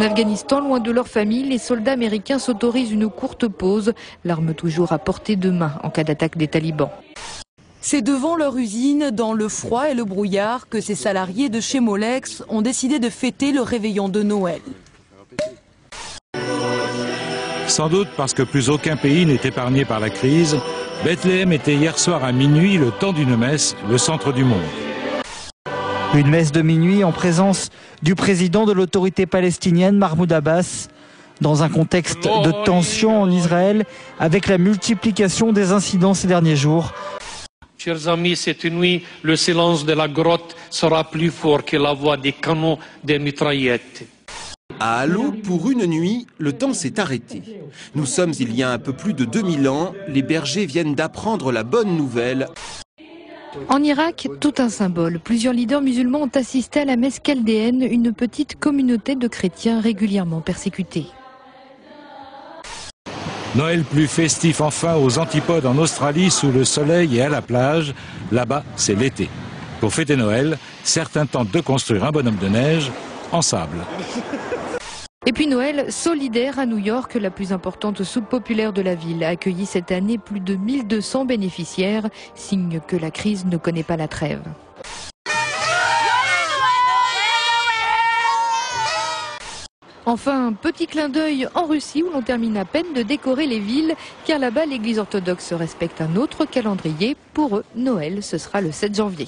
Afghanistan, loin de leur famille, les soldats américains s'autorisent une courte pause, l'arme toujours à portée de main en cas d'attaque des talibans. C'est devant leur usine, dans le froid et le brouillard, que ces salariés de chez Molex ont décidé de fêter le réveillon de Noël. Sans doute parce que plus aucun pays n'est épargné par la crise, Bethléem était hier soir à minuit, le temps d'une messe, le centre du monde. Une messe de minuit en présence du président de l'autorité palestinienne, Mahmoud Abbas, dans un contexte de tension en Israël, avec la multiplication des incidents ces derniers jours. Chers amis, cette nuit, le silence de la grotte sera plus fort que la voix des canons des mitraillettes. À Allo, pour une nuit, le temps s'est arrêté. Nous sommes il y a un peu plus de 2000 ans, les bergers viennent d'apprendre la bonne nouvelle. En Irak, tout un symbole. Plusieurs leaders musulmans ont assisté à la messe chaldéenne, une petite communauté de chrétiens régulièrement persécutés. Noël plus festif enfin aux antipodes en Australie, sous le soleil et à la plage. Là-bas, c'est l'été. Pour fêter Noël, certains tentent de construire un bonhomme de neige en sable. Et puis Noël solidaire à New York, la plus importante soupe populaire de la ville, a accueilli cette année plus de 1200 bénéficiaires, signe que la crise ne connaît pas la trêve. Enfin, un petit clin d'œil en Russie où l'on termine à peine de décorer les villes, car là-bas l'église orthodoxe respecte un autre calendrier. Pour eux, Noël, ce sera le 7 janvier.